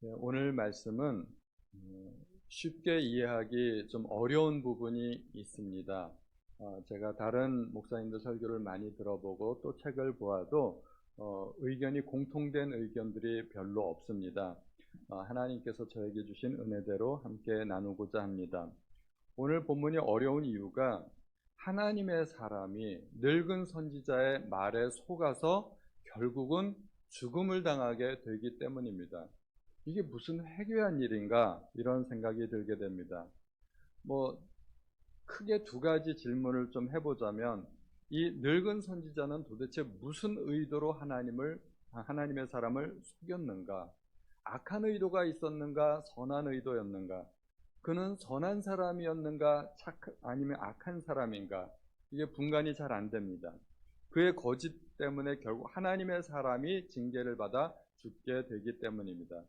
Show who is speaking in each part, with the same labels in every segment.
Speaker 1: 네, 오늘 말씀은 쉽게 이해하기 좀 어려운 부분이 있습니다. 제가 다른 목사님들 설교를 많이 들어보고 또 책을 보아도 의견이 공통된 의견들이 별로 없습니다. 하나님께서 저에게 주신 은혜대로 함께 나누고자 합니다. 오늘 본문이 어려운 이유가 하나님의 사람이 늙은 선지자의 말에 속아서 결국은 죽음을 당하게 되기 때문입니다. 이게 무슨 해괴한 일인가 이런 생각이 들게 됩니다. 뭐 크게 두 가지 질문을 좀 해보자면 이 늙은 선지자는 도대체 무슨 의도로 하나님의 사람을 속였는가? 악한 의도가 있었는가? 선한 의도였는가? 그는 선한 사람이었는가? 아니면 악한 사람인가? 이게 분간이 잘 안 됩니다. 그의 거짓 때문에 결국 하나님의 사람이 징계를 받아 죽게 되기 때문입니다.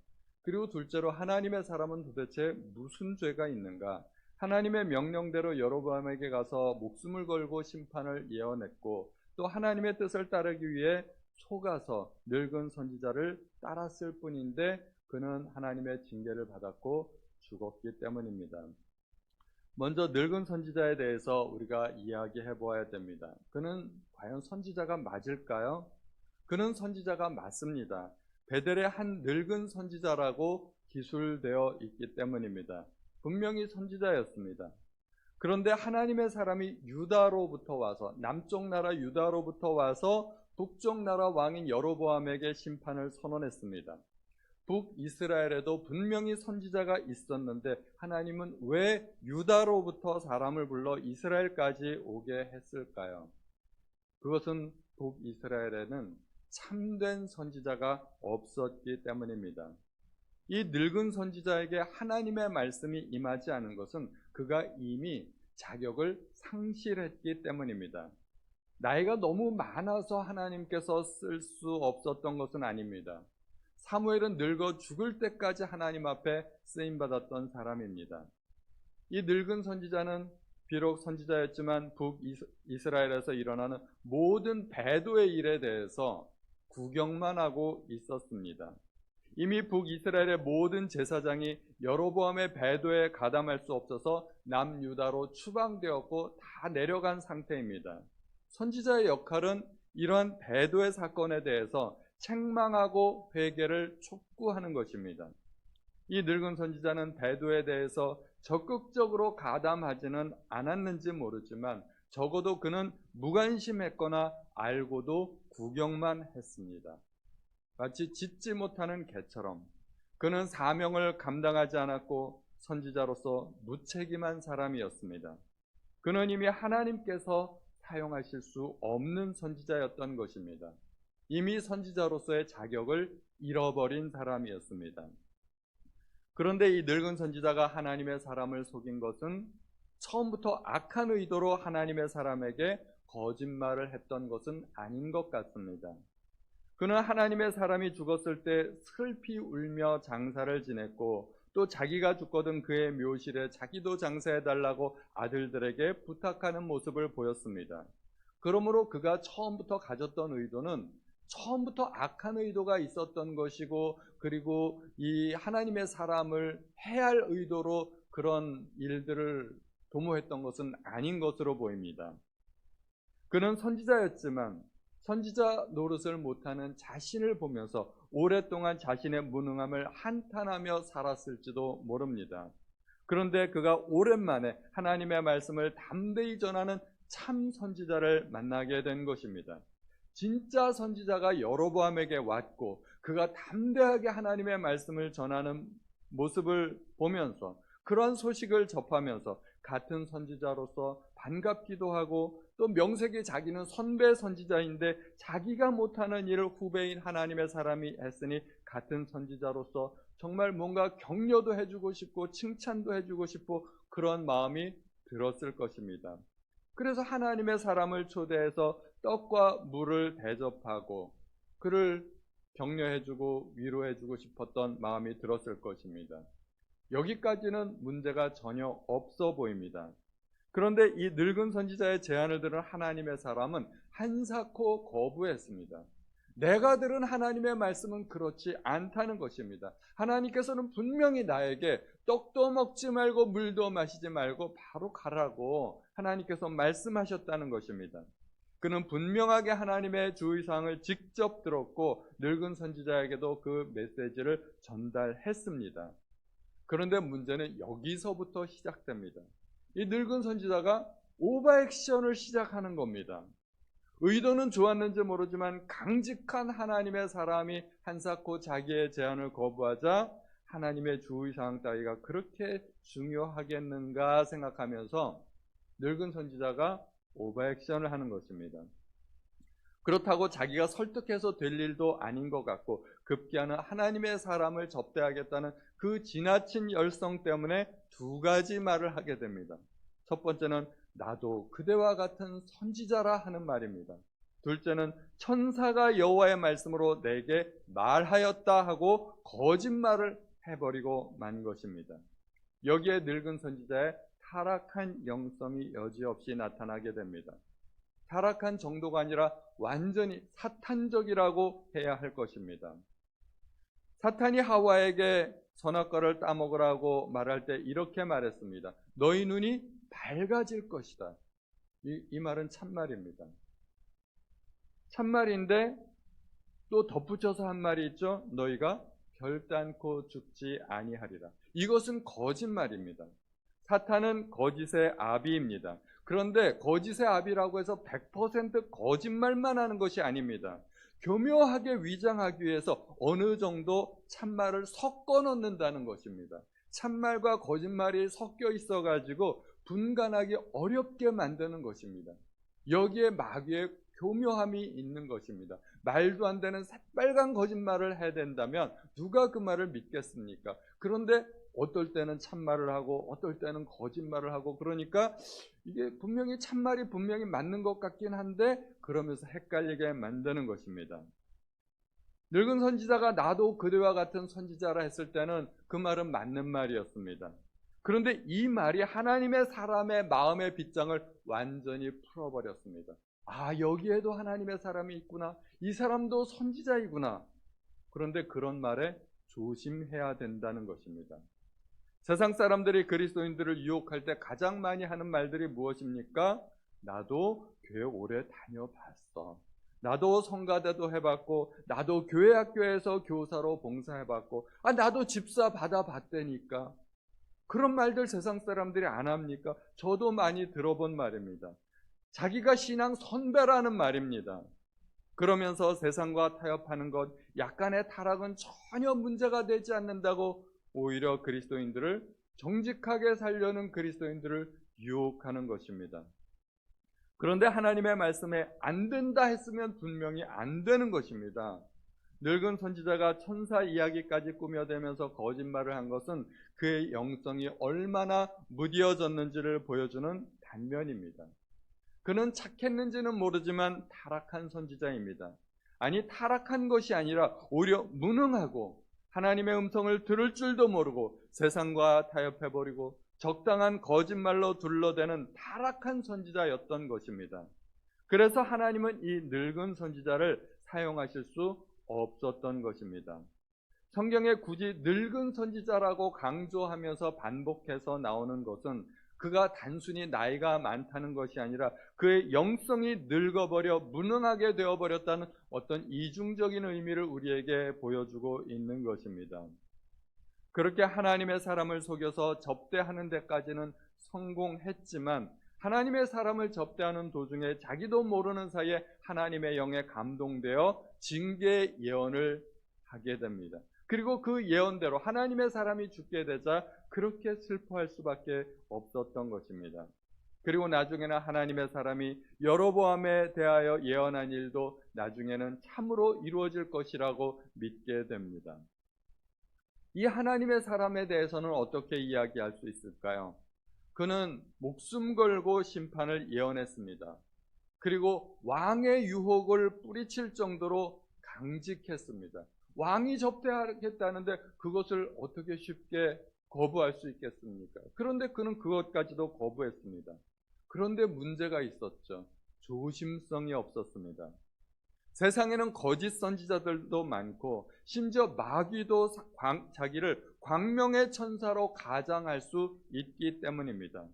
Speaker 1: 그리고 둘째로 하나님의 사람은 도대체 무슨 죄가 있는가? 하나님의 명령대로 여로보암에게 가서 목숨을 걸고 심판을 예언했고 또 하나님의 뜻을 따르기 위해 속아서 늙은 선지자를 따랐을 뿐인데 그는 하나님의 징계를 받았고 죽었기 때문입니다. 먼저 늙은 선지자에 대해서 우리가 이야기해 보아야 됩니다. 그는 과연 선지자가 맞을까요? 그는 선지자가 맞습니다. 베델의 한 늙은 선지자라고 기술되어 있기 때문입니다. 분명히 선지자였습니다. 그런데 하나님의 사람이 유다로부터 와서 남쪽 나라 유다로부터 와서 북쪽 나라 왕인 여로보암에게 심판을 선언했습니다. 북이스라엘에도 분명히 선지자가 있었는데 하나님은 왜 유다로부터 사람을 불러 이스라엘까지 오게 했을까요? 그것은 북이스라엘에는 참된 선지자가 없었기 때문입니다. 이 늙은 선지자에게 하나님의 말씀이 임하지 않은 것은 그가 이미 자격을 상실했기 때문입니다. 나이가 너무 많아서 하나님께서 쓸 수 없었던 것은 아닙니다. 사무엘은 늙어 죽을 때까지 하나님 앞에 쓰임받았던 사람입니다. 이 늙은 선지자는 비록 선지자였지만 북이스라엘에서 일어나는 모든 배도의 일에 대해서 구경만 하고 있었습니다. 이미 북이스라엘의 모든 제사장이 여로보암의 배도에 가담할 수 없어서 남유다로 추방되었고 다 내려간 상태입니다. 선지자의 역할은 이러한 배도의 사건에 대해서 책망하고 회개를 촉구하는 것입니다. 이 늙은 선지자는 배도에 대해서 적극적으로 가담하지는 않았는지 모르지만 적어도 그는 무관심했거나 알고도 구경만 했습니다. 마치 짖지 못하는 개처럼 그는 사명을 감당하지 않았고 선지자로서 무책임한 사람이었습니다. 그는 이미 하나님께서 사용하실 수 없는 선지자였던 것입니다. 이미 선지자로서의 자격을 잃어버린 사람이었습니다. 그런데 이 늙은 선지자가 하나님의 사람을 속인 것은 처음부터 악한 의도로 하나님의 사람에게 거짓말을 했던 것은 아닌 것 같습니다. 그는 하나님의 사람이 죽었을 때 슬피 울며 장사를 지냈고 또 자기가 죽거든 그의 묘실에 자기도 장사해달라고 아들들에게 부탁하는 모습을 보였습니다. 그러므로 그가 처음부터 가졌던 의도는 처음부터 악한 의도가 있었던 것이고 그리고 이 하나님의 사람을 해할 의도로 그런 일들을 도모했던 것은 아닌 것으로 보입니다. 그는 선지자였지만 선지자 노릇을 못하는 자신을 보면서 오랫동안 자신의 무능함을 한탄하며 살았을지도 모릅니다. 그런데 그가 오랜만에 하나님의 말씀을 담대히 전하는 참 선지자를 만나게 된 것입니다. 진짜 선지자가 여로보암에게 왔고 그가 담대하게 하나님의 말씀을 전하는 모습을 보면서 그런 소식을 접하면서 같은 선지자로서 반갑기도 하고 또 명색이 자기는 선배 선지자인데 자기가 못하는 일을 후배인 하나님의 사람이 했으니 같은 선지자로서 정말 뭔가 격려도 해주고 싶고 칭찬도 해주고 싶고 그런 마음이 들었을 것입니다. 그래서 하나님의 사람을 초대해서 떡과 물을 대접하고 그를 격려해주고 위로해주고 싶었던 마음이 들었을 것입니다. 여기까지는 문제가 전혀 없어 보입니다. 그런데 이 늙은 선지자의 제안을 들은 하나님의 사람은 한사코 거부했습니다. 내가 들은 하나님의 말씀은 그렇지 않다는 것입니다. 하나님께서는 분명히 나에게 떡도 먹지 말고 물도 마시지 말고 바로 가라고 하나님께서 말씀하셨다는 것입니다. 그는 분명하게 하나님의 주의사항을 직접 들었고 늙은 선지자에게도 그 메시지를 전달했습니다. 그런데 문제는 여기서부터 시작됩니다. 이 늙은 선지자가 오버액션을 시작하는 겁니다. 의도는 좋았는지 모르지만 강직한 하나님의 사람이 한사코 자기의 제안을 거부하자 하나님의 주의사항 따위가 그렇게 중요하겠는가 생각하면서 늙은 선지자가 오버액션을 하는 것입니다. 그렇다고 자기가 설득해서 될 일도 아닌 것 같고 급기야는 하나님의 사람을 접대하겠다는 그 지나친 열성 때문에 두 가지 말을 하게 됩니다. 첫 번째는 나도 그대와 같은 선지자라 하는 말입니다. 둘째는 천사가 여호와의 말씀으로 내게 말하였다 하고 거짓말을 해버리고 만 것입니다. 여기에 늙은 선지자의 타락한 영성이 여지없이 나타나게 됩니다. 타락한 정도가 아니라 완전히 사탄적이라고 해야 할 것입니다. 사탄이 하와에게 선악과를 따먹으라고 말할 때 이렇게 말했습니다. 너희 눈이 밝아질 것이다. 이 말은 참말입니다. 참말인데 또 덧붙여서 한 말이 있죠. 너희가 결단코 죽지 아니하리라. 이것은 거짓말입니다. 사탄은 거짓의 아비입니다. 그런데 거짓의 아비라고 해서 100% 거짓말만 하는 것이 아닙니다. 교묘하게 위장하기 위해서 어느 정도 참말을 섞어 넣는다는 것입니다. 참말과 거짓말이 섞여 있어가지고 분간하기 어렵게 만드는 것입니다. 여기에 마귀의 교묘함이 있는 것입니다. 말도 안 되는 새빨간 거짓말을 해야 된다면 누가 그 말을 믿겠습니까? 그런데 어떨 때는 참말을 하고 어떨 때는 거짓말을 하고 그러니까 이게 분명히 참말이 분명히 맞는 것 같긴 한데 그러면서 헷갈리게 만드는 것입니다. 늙은 선지자가 나도 그대와 같은 선지자라 했을 때는 그 말은 맞는 말이었습니다. 그런데 이 말이 하나님의 사람의 마음의 빗장을 완전히 풀어버렸습니다. 아, 여기에도 하나님의 사람이 있구나. 이 사람도 선지자이구나. 그런데 그런 말에 조심해야 된다는 것입니다. 세상 사람들이 그리스도인들을 유혹할 때 가장 많이 하는 말들이 무엇입니까? 나도 교회 오래 다녀봤어. 나도 성가대도 해봤고 나도 교회 학교에서 교사로 봉사해봤고 나도 집사 받아봤다니까. 그런 말들 세상 사람들이 안 합니까? 저도 많이 들어본 말입니다. 자기가 신앙 선배라는 말입니다. 그러면서 세상과 타협하는 것, 약간의 타락은 전혀 문제가 되지 않는다고 오히려 그리스도인들을 정직하게 살려는 그리스도인들을 유혹하는 것입니다. 그런데 하나님의 말씀에 안 된다 했으면 분명히 안 되는 것입니다. 늙은 선지자가 천사 이야기까지 꾸며대면서 거짓말을 한 것은 그의 영성이 얼마나 무뎌졌는지를 보여주는 단면입니다. 그는 착했는지는 모르지만 타락한 선지자입니다. 아니, 타락한 것이 아니라 오히려 무능하고 하나님의 음성을 들을 줄도 모르고 세상과 타협해버리고 적당한 거짓말로 둘러대는 타락한 선지자였던 것입니다. 그래서 하나님은 이 늙은 선지자를 사용하실 수 없었던 것입니다. 성경에 굳이 늙은 선지자라고 강조하면서 반복해서 나오는 것은 그가 단순히 나이가 많다는 것이 아니라 그의 영성이 늙어버려 무능하게 되어버렸다는 어떤 이중적인 의미를 우리에게 보여주고 있는 것입니다. 그렇게 하나님의 사람을 속여서 접대하는 데까지는 성공했지만 하나님의 사람을 접대하는 도중에 자기도 모르는 사이에 하나님의 영에 감동되어 징계 예언을 하게 됩니다. 그리고 그 예언대로 하나님의 사람이 죽게 되자 그렇게 슬퍼할 수밖에 없었던 것입니다. 그리고 나중에는 하나님의 사람이 여로보암에 대하여 예언한 일도 나중에는 참으로 이루어질 것이라고 믿게 됩니다. 이 하나님의 사람에 대해서는 어떻게 이야기할 수 있을까요? 그는 목숨 걸고 심판을 예언했습니다. 그리고 왕의 유혹을 뿌리칠 정도로 강직했습니다. 왕이 접대하겠다는데 그것을 어떻게 쉽게 거부할 수 있겠습니까? 그런데 그는 그것까지도 거부했습니다. 그런데 문제가 있었죠. 조심성이 없었습니다. 세상에는 거짓 선지자들도 많고 심지어 마귀도 자기를 광명의 천사로 가장할 수 있기 때문입니다.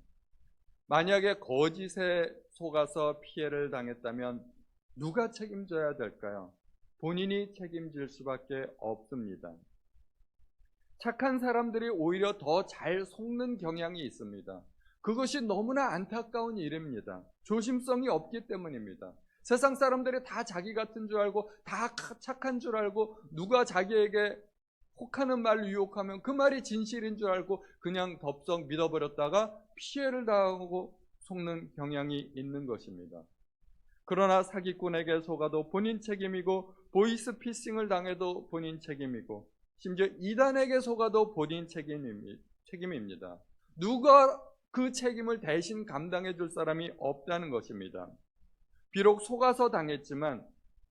Speaker 1: 만약에 거짓에 속아서 피해를 당했다면 누가 책임져야 될까요? 본인이 책임질 수밖에 없습니다. 착한 사람들이 오히려 더 잘 속는 경향이 있습니다. 그것이 너무나 안타까운 일입니다. 조심성이 없기 때문입니다. 세상 사람들이 다 자기 같은 줄 알고 다 착한 줄 알고 누가 자기에게 혹하는 말로 유혹하면 그 말이 진실인 줄 알고 그냥 덥석 믿어버렸다가 피해를 당하고 속는 경향이 있는 것입니다. 그러나 사기꾼에게 속아도 본인 책임이고 보이스피싱을 당해도 본인 책임이고 심지어 이단에게 속아도 본인 책임입니다. 누가 그 책임을 대신 감당해 줄 사람이 없다는 것입니다. 비록 속아서 당했지만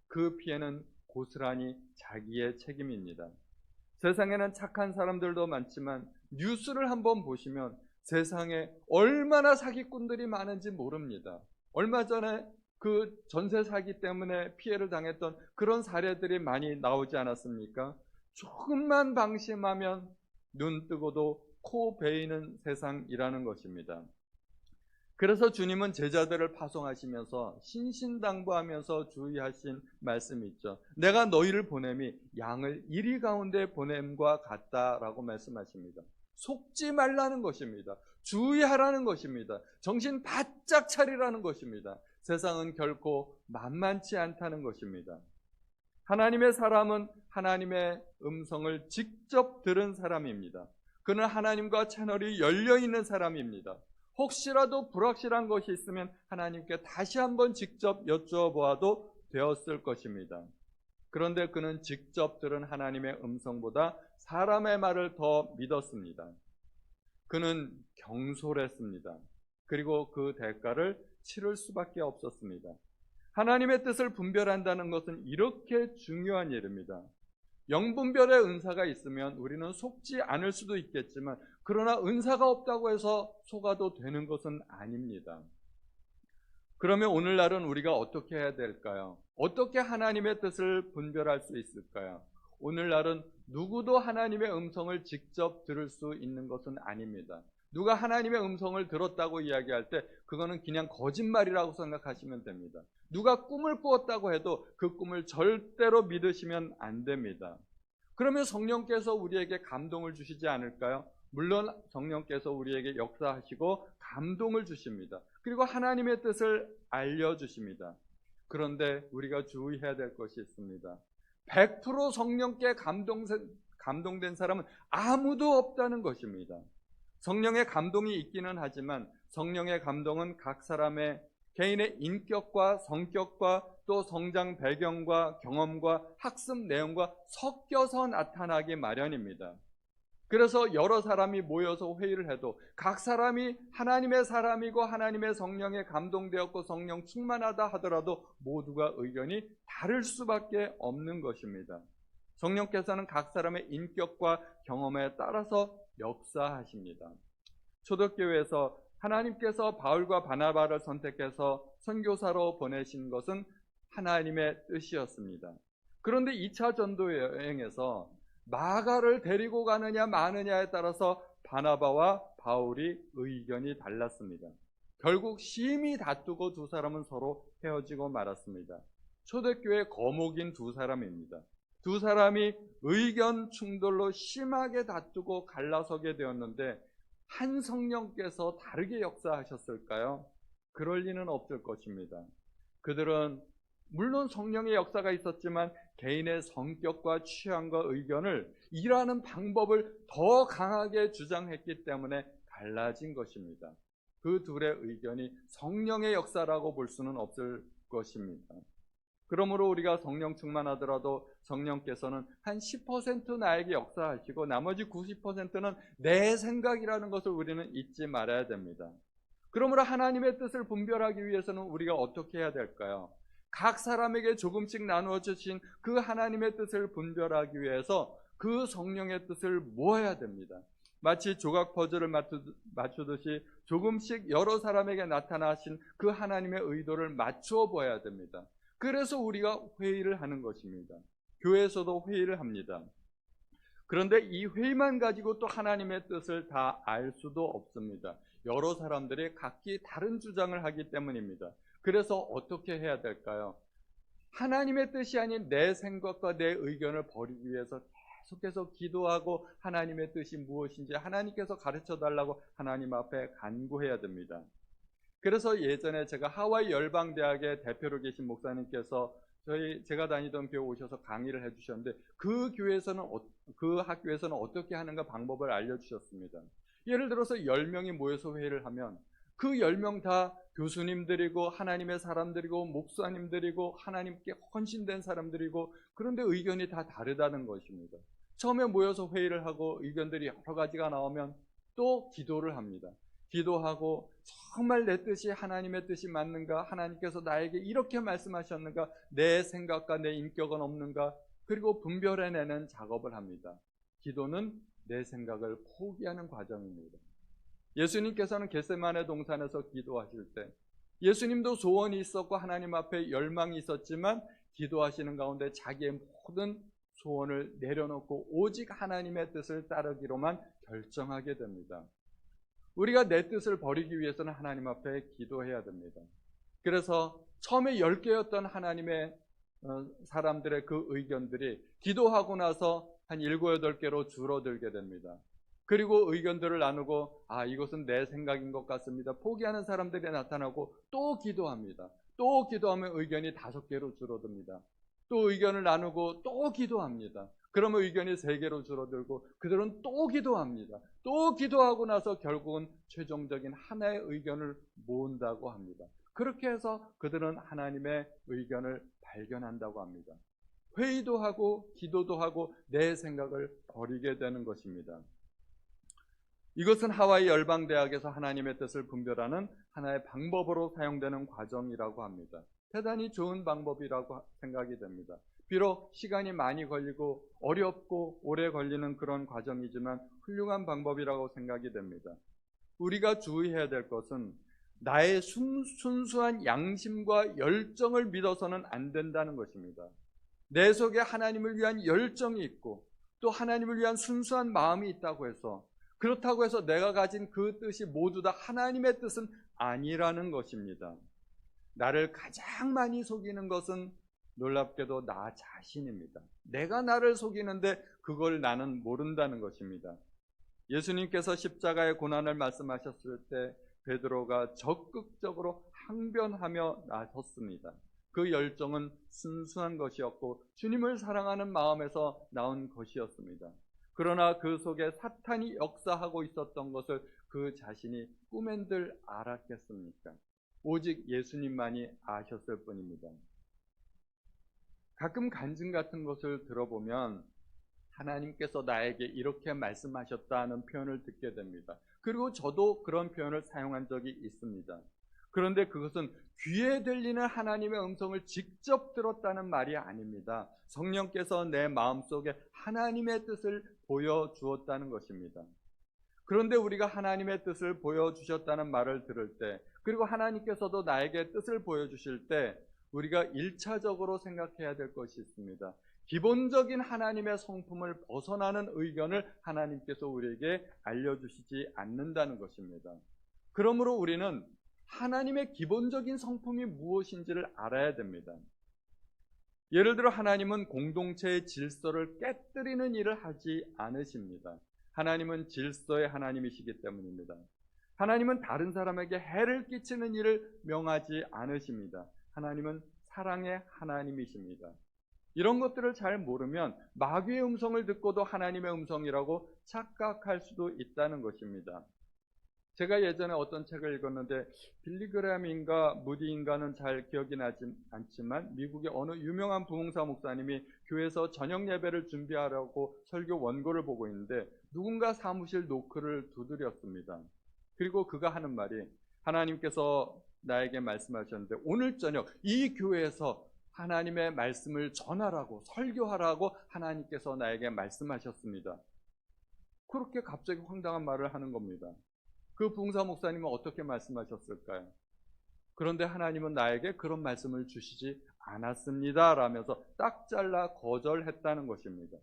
Speaker 1: 그 피해는 고스란히 자기의 책임입니다. 세상에는 착한 사람들도 많지만 뉴스를 한번 보시면 세상에 얼마나 사기꾼들이 많은지 모릅니다. 얼마 전에 그 전세 사기 때문에 피해를 당했던 그런 사례들이 많이 나오지 않았습니까? 조금만 방심하면 눈 뜨고도 코 베이는 세상이라는 것입니다. 그래서 주님은 제자들을 파송하시면서 신신당부하면서 주의하신 말씀이 있죠. 내가 너희를 보냄이 양을 이리 가운데 보냄과 같다라고 말씀하십니다. 속지 말라는 것입니다. 주의하라는 것입니다. 정신 바짝 차리라는 것입니다. 세상은 결코 만만치 않다는 것입니다. 하나님의 사람은 하나님의 음성을 직접 들은 사람입니다. 그는 하나님과 채널이 열려있는 사람입니다. 혹시라도 불확실한 것이 있으면 하나님께 다시 한번 직접 여쭈어보아도 되었을 것입니다. 그런데 그는 직접 들은 하나님의 음성보다 사람의 말을 더 믿었습니다. 그는 경솔했습니다. 그리고 그 대가를 치를 수밖에 없었습니다. 하나님의 뜻을 분별한다는 것은 이렇게 중요한 일입니다. 영분별의 은사가 있으면 우리는 속지 않을 수도 있겠지만 그러나 은사가 없다고 해서 속아도 되는 것은 아닙니다. 그러면 오늘날은 우리가 어떻게 해야 될까요? 어떻게 하나님의 뜻을 분별할 수 있을까요? 오늘날은 누구도 하나님의 음성을 직접 들을 수 있는 것은 아닙니다. 누가 하나님의 음성을 들었다고 이야기할 때 그거는 그냥 거짓말이라고 생각하시면 됩니다. 누가 꿈을 꾸었다고 해도 그 꿈을 절대로 믿으시면 안 됩니다. 그러면 성령께서 우리에게 감동을 주시지 않을까요? 물론 성령께서 우리에게 역사하시고 감동을 주십니다. 그리고 하나님의 뜻을 알려주십니다. 그런데 우리가 주의해야 될 것이 있습니다. 100% 성령께 감동된 사람은 아무도 없다는 것입니다. 성령의 감동이 있기는 하지만 성령의 감동은 각 사람의 개인의 인격과 성격과 또 성장 배경과 경험과 학습 내용과 섞여서 나타나기 마련입니다. 그래서 여러 사람이 모여서 회의를 해도 각 사람이 하나님의 사람이고 하나님의 성령에 감동되었고 성령 충만하다 하더라도 모두가 의견이 다를 수밖에 없는 것입니다. 성령께서는 각 사람의 인격과 경험에 따라서 역사하십니다. 초대교회에서 하나님께서 바울과 바나바를 선택해서 선교사로 보내신 것은 하나님의 뜻이었습니다. 그런데 2차 전도 여행에서 마가를 데리고 가느냐 마느냐에 따라서 바나바와 바울이 의견이 달랐습니다. 결국 심히 다투고 두 사람은 서로 헤어지고 말았습니다. 초대교회 거목인 두 사람입니다. 두 사람이 의견 충돌로 심하게 다투고 갈라서게 되었는데 한 성령께서 다르게 역사하셨을까요? 그럴 리는 없을 것입니다. 그들은 물론 성령의 역사가 있었지만 개인의 성격과 취향과 의견을 일하는 방법을 더 강하게 주장했기 때문에 갈라진 것입니다. 그 둘의 의견이 성령의 역사라고 볼 수는 없을 것입니다. 그러므로 우리가 성령 충만하더라도 성령께서는 한 10% 나에게 역사하시고 나머지 90%는 내 생각이라는 것을 우리는 잊지 말아야 됩니다. 그러므로 하나님의 뜻을 분별하기 위해서는 우리가 어떻게 해야 될까요? 각 사람에게 조금씩 나누어 주신 그 하나님의 뜻을 분별하기 위해서 그 성령의 뜻을 모아야 됩니다. 마치 조각 퍼즐을 맞추듯이 조금씩 여러 사람에게 나타나신 그 하나님의 의도를 맞추어 보아야 됩니다. 그래서 우리가 회의를 하는 것입니다. 교회에서도 회의를 합니다. 그런데 이 회의만 가지고 또 하나님의 뜻을 다 알 수도 없습니다. 여러 사람들이 각기 다른 주장을 하기 때문입니다. 그래서 어떻게 해야 될까요? 하나님의 뜻이 아닌 내 생각과 내 의견을 버리기 위해서 계속해서 기도하고 하나님의 뜻이 무엇인지 하나님께서 가르쳐 달라고 하나님 앞에 간구해야 됩니다. 그래서 예전에 제가 하와이 열방대학의 대표로 계신 목사님께서 제가 다니던 교회 오셔서 강의를 해주셨는데 그 학교에서는 어떻게 하는가 방법을 알려주셨습니다. 예를 들어서 10명이 모여서 회의를 하면 그 10명 다 교수님들이고 하나님의 사람들이고 목사님들이고 하나님께 헌신된 사람들이고, 그런데 의견이 다 다르다는 것입니다. 처음에 모여서 회의를 하고 의견들이 여러 가지가 나오면 또 기도를 합니다. 기도하고 정말 내 뜻이 하나님의 뜻이 맞는가, 하나님께서 나에게 이렇게 말씀하셨는가, 내 생각과 내 인격은 없는가, 그리고 분별해내는 작업을 합니다. 기도는 내 생각을 포기하는 과정입니다. 예수님께서는 겟세마네 동산에서 기도하실 때 예수님도 소원이 있었고 하나님 앞에 열망이 있었지만 기도하시는 가운데 자기의 모든 소원을 내려놓고 오직 하나님의 뜻을 따르기로만 결정하게 됩니다. 우리가 내 뜻을 버리기 위해서는 하나님 앞에 기도해야 됩니다. 그래서 처음에 10개였던 하나님의 사람들의 그 의견들이 기도하고 나서 한 7, 8개로 줄어들게 됩니다. 그리고 의견들을 나누고 이것은 내 생각인 것 같습니다. 포기하는 사람들이 나타나고 또 기도합니다. 또 기도하면 의견이 5개로 줄어듭니다. 또 의견을 나누고 또 기도합니다. 그러면 의견이 3개로 줄어들고 그들은 또 기도합니다. 또 기도하고 나서 결국은 최종적인 하나의 의견을 모은다고 합니다. 그렇게 해서 그들은 하나님의 의견을 발견한다고 합니다. 회의도 하고 기도도 하고 내 생각을 버리게 되는 것입니다. 이것은 하와이 열방대학에서 하나님의 뜻을 분별하는 하나의 방법으로 사용되는 과정이라고 합니다. 대단히 좋은 방법이라고 생각이 됩니다. 비록 시간이 많이 걸리고 어렵고 오래 걸리는 그런 과정이지만 훌륭한 방법이라고 생각이 됩니다. 우리가 주의해야 될 것은 나의 순수한 양심과 열정을 믿어서는 안 된다는 것입니다. 내 속에 하나님을 위한 열정이 있고 또 하나님을 위한 순수한 마음이 있다고 해서, 그렇다고 해서 내가 가진 그 뜻이 모두 다 하나님의 뜻은 아니라는 것입니다. 나를 가장 많이 속이는 것은 놀랍게도 나 자신입니다. 내가 나를 속이는데 그걸 나는 모른다는 것입니다. 예수님께서 십자가의 고난을 말씀하셨을 때 베드로가 적극적으로 항변하며 나섰습니다. 그 열정은 순수한 것이었고 주님을 사랑하는 마음에서 나온 것이었습니다. 그러나 그 속에 사탄이 역사하고 있었던 것을 그 자신이 꿈엔들 알았겠습니까? 오직 예수님만이 아셨을 뿐입니다. 가끔 간증 같은 것을 들어보면 하나님께서 나에게 이렇게 말씀하셨다는 표현을 듣게 됩니다. 그리고 저도 그런 표현을 사용한 적이 있습니다. 그런데 그것은 귀에 들리는 하나님의 음성을 직접 들었다는 말이 아닙니다. 성령께서 내 마음속에 하나님의 뜻을 보여주었다는 것입니다. 그런데 우리가 하나님의 뜻을 보여주셨다는 말을 들을 때, 그리고 하나님께서도 나에게 뜻을 보여주실 때 우리가 1차적으로 생각해야 될 것이 있습니다. 기본적인 하나님의 성품을 벗어나는 의견을 하나님께서 우리에게 알려주시지 않는다는 것입니다. 그러므로 우리는 하나님의 기본적인 성품이 무엇인지를 알아야 됩니다. 예를 들어 하나님은 공동체의 질서를 깨뜨리는 일을 하지 않으십니다. 하나님은 질서의 하나님이시기 때문입니다. 하나님은 다른 사람에게 해를 끼치는 일을 명하지 않으십니다. 하나님은 사랑의 하나님이십니다. 이런 것들을 잘 모르면 마귀의 음성을 듣고도 하나님의 음성이라고 착각할 수도 있다는 것입니다. 제가 예전에 어떤 책을 읽었는데 빌리그램인가 무디인가는 잘 기억이 나지 않지만 미국의 어느 유명한 부흥사 목사님이 교회에서 저녁 예배를 준비하려고 설교 원고를 보고 있는데 누군가 사무실 노크를 두드렸습니다. 그리고 그가 하는 말이, 하나님께서 나에게 말씀하셨는데 오늘 저녁 이 교회에서 하나님의 말씀을 전하라고, 설교하라고 하나님께서 나에게 말씀하셨습니다. 그렇게 갑자기 황당한 말을 하는 겁니다. 그 부흥사 목사님은 어떻게 말씀하셨을까요? 그런데 하나님은 나에게 그런 말씀을 주시지 않았습니다 라면서 딱 잘라 거절했다는 것입니다.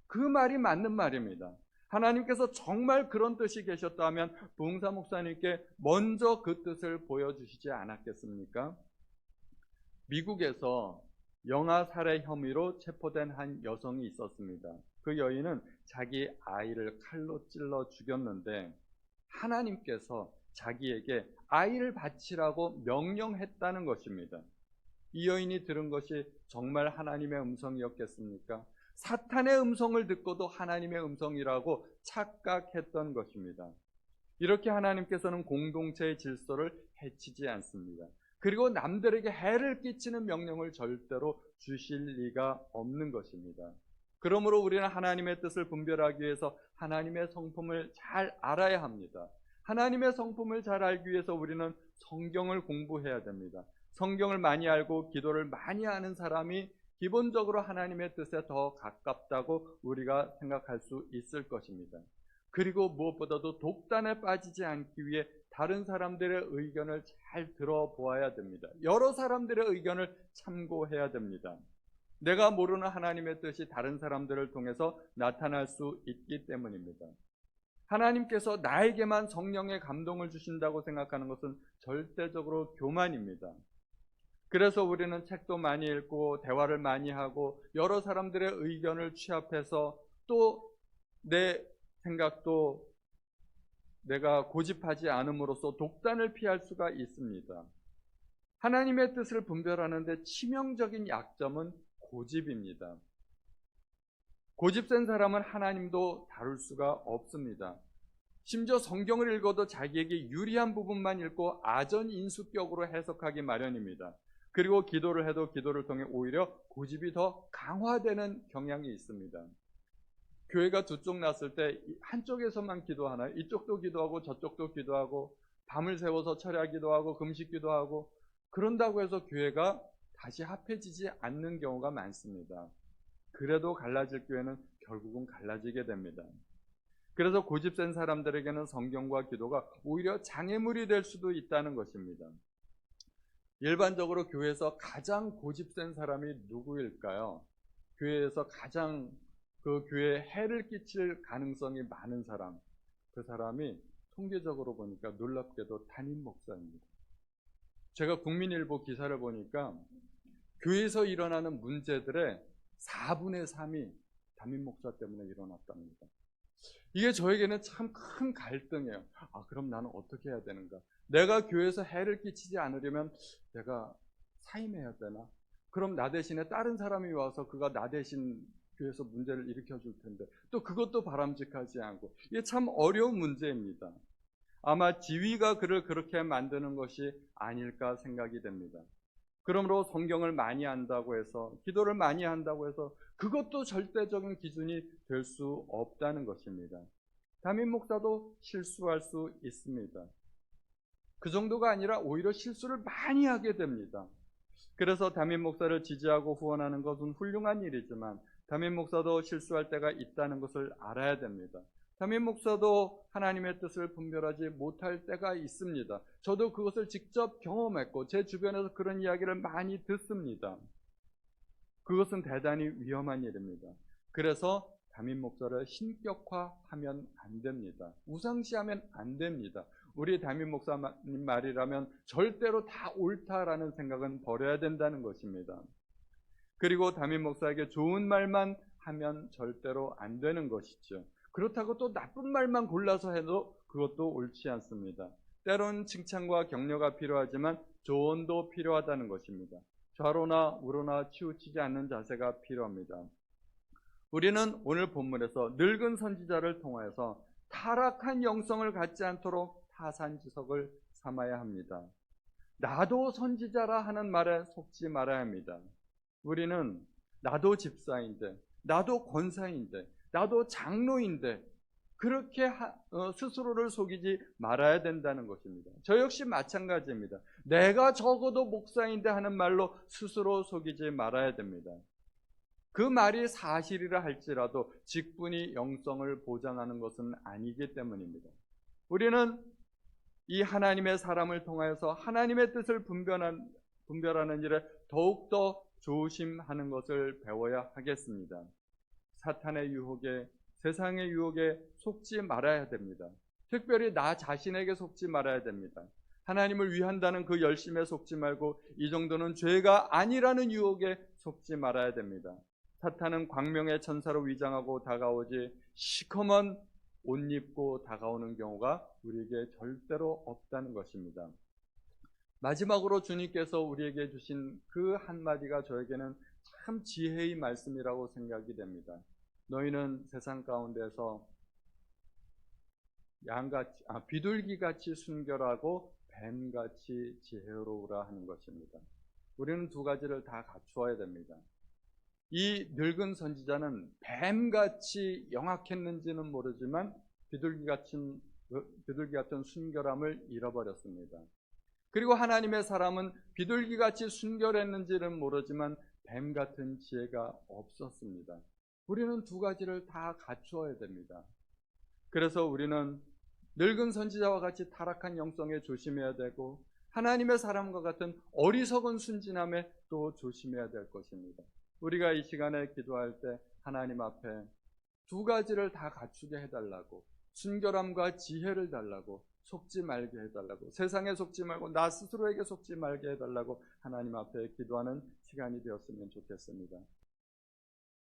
Speaker 1: 그 말이 맞는 말입니다. 하나님께서 정말 그런 뜻이 계셨다면 봉사 목사님께 먼저 그 뜻을 보여주시지 않았겠습니까? 미국에서 영아 살해 혐의로 체포된 한 여성이 있었습니다. 그 여인은 자기 아이를 칼로 찔러 죽였는데 하나님께서 자기에게 아이를 바치라고 명령했다는 것입니다. 이 여인이 들은 것이 정말 하나님의 음성이었겠습니까? 사탄의 음성을 듣고도 하나님의 음성이라고 착각했던 것입니다. 이렇게 하나님께서는 공동체의 질서를 해치지 않습니다. 그리고 남들에게 해를 끼치는 명령을 절대로 주실 리가 없는 것입니다. 그러므로 우리는 하나님의 뜻을 분별하기 위해서 하나님의 성품을 잘 알아야 합니다. 하나님의 성품을 잘 알기 위해서 우리는 성경을 공부해야 됩니다. 성경을 많이 알고 기도를 많이 하는 사람이 기본적으로 하나님의 뜻에 더 가깝다고 우리가 생각할 수 있을 것입니다. 그리고 무엇보다도 독단에 빠지지 않기 위해 다른 사람들의 의견을 잘 들어보아야 됩니다. 여러 사람들의 의견을 참고해야 됩니다. 내가 모르는 하나님의 뜻이 다른 사람들을 통해서 나타날 수 있기 때문입니다. 하나님께서 나에게만 성령의 감동을 주신다고 생각하는 것은 절대적으로 교만입니다. 그래서 우리는 책도 많이 읽고 대화를 많이 하고 여러 사람들의 의견을 취합해서 또 내 생각도 내가 고집하지 않음으로써 독단을 피할 수가 있습니다. 하나님의 뜻을 분별하는데 치명적인 약점은 고집입니다. 고집센 사람은 하나님도 다룰 수가 없습니다. 심지어 성경을 읽어도 자기에게 유리한 부분만 읽고 아전인수격으로 해석하기 마련입니다. 그리고 기도를 해도 기도를 통해 오히려 고집이 더 강화되는 경향이 있습니다. 교회가 두 쪽 났을 때 한쪽에서만 기도하나요? 이쪽도 기도하고 저쪽도 기도하고 밤을 새워서 철야기도 하고 금식기도 하고 그런다고 해서 교회가 다시 합해지지 않는 경우가 많습니다. 그래도 갈라질 교회는 결국은 갈라지게 됩니다. 그래서 고집센 사람들에게는 성경과 기도가 오히려 장애물이 될 수도 있다는 것입니다. 일반적으로 교회에서 가장 고집센 사람이 누구일까요? 교회에서 가장 그 교회에 해를 끼칠 가능성이 많은 사람, 그 사람이 통계적으로 보니까 놀랍게도 담임 목사입니다. 제가 국민일보 기사를 보니까 교회에서 일어나는 문제들의 4분의 3이 담임 목사 때문에 일어났답니다. 이게 저에게는 참 큰 갈등이에요. 그럼 나는 어떻게 해야 되는가? 내가 교회에서 해를 끼치지 않으려면 내가 사임해야 되나? 그럼 나 대신에 다른 사람이 와서 그가 나 대신 교회에서 문제를 일으켜 줄 텐데 또 그것도 바람직하지 않고 이게 참 어려운 문제입니다. 아마 지위가 그를 그렇게 만드는 것이 아닐까 생각이 됩니다. 그러므로 성경을 많이 안다고 해서 기도를 많이 한다고 해서 그것도 절대적인 기준이 될 수 없다는 것입니다. 담임 목사도 실수할 수 있습니다. 그 정도가 아니라 오히려 실수를 많이 하게 됩니다. 그래서 담임 목사를 지지하고 후원하는 것은 훌륭한 일이지만 담임 목사도 실수할 때가 있다는 것을 알아야 됩니다. 담임 목사도 하나님의 뜻을 분별하지 못할 때가 있습니다. 저도 그것을 직접 경험했고 제 주변에서 그런 이야기를 많이 듣습니다. 그것은 대단히 위험한 일입니다. 그래서 담임 목사를 신격화하면 안 됩니다. 우상시하면 안 됩니다. 우리 담임 목사님 말이라면 절대로 다 옳다라는 생각은 버려야 된다는 것입니다. 그리고 담임 목사에게 좋은 말만 하면 절대로 안 되는 것이죠. 그렇다고 또 나쁜 말만 골라서 해도 그것도 옳지 않습니다. 때론 칭찬과 격려가 필요하지만 조언도 필요하다는 것입니다. 좌로나 우로나 치우치지 않는 자세가 필요합니다. 우리는 오늘 본문에서 늙은 선지자를 통하여서 타락한 영성을 갖지 않도록 타산지석을 삼아야 합니다. 나도 선지자라 하는 말에 속지 말아야 합니다. 우리는 나도 집사인데, 나도 권사인데, 나도 장로인데 그렇게 스스로를 속이지 말아야 된다는 것입니다. 저 역시 마찬가지입니다. 내가 적어도 목사인데 하는 말로 스스로 속이지 말아야 됩니다. 그 말이 사실이라 할지라도 직분이 영성을 보장하는 것은 아니기 때문입니다. 우리는 이 하나님의 사람을 통하여서 하나님의 뜻을 분별하는 일에 더욱더 조심하는 것을 배워야 하겠습니다. 사탄의 유혹에, 세상의 유혹에 속지 말아야 됩니다. 특별히 나 자신에게 속지 말아야 됩니다. 하나님을 위한다는 그 열심에 속지 말고 이 정도는 죄가 아니라는 유혹에 속지 말아야 됩니다. 사탄은 광명의 천사로 위장하고 다가오지 시커먼 옷 입고 다가오는 경우가 우리에게 절대로 없다는 것입니다. 마지막으로 주님께서 우리에게 주신 그 한마디가 저에게는 참 지혜의 말씀이라고 생각이 됩니다. 너희는 세상 가운데서 비둘기같이 순결하고 뱀같이 지혜로우라 하는 것입니다. 우리는 두 가지를 다 갖추어야 됩니다. 이 늙은 선지자는 뱀같이 영악했는지는 모르지만 비둘기 같은 순결함을 잃어버렸습니다. 그리고 하나님의 사람은 비둘기같이 순결했는지는 모르지만 뱀 같은 지혜가 없었습니다. 우리는 두 가지를 다 갖추어야 됩니다. 그래서 우리는 늙은 선지자와 같이 타락한 영성에 조심해야 되고 하나님의 사람과 같은 어리석은 순진함에 또 조심해야 될 것입니다. 우리가 이 시간에 기도할 때 하나님 앞에 두 가지를 다 갖추게 해달라고, 순결함과 지혜를 달라고, 속지 말게 해달라고, 세상에 속지 말고 나 스스로에게 속지 말게 해달라고 하나님 앞에 기도하는 시간이 되었으면 좋겠습니다.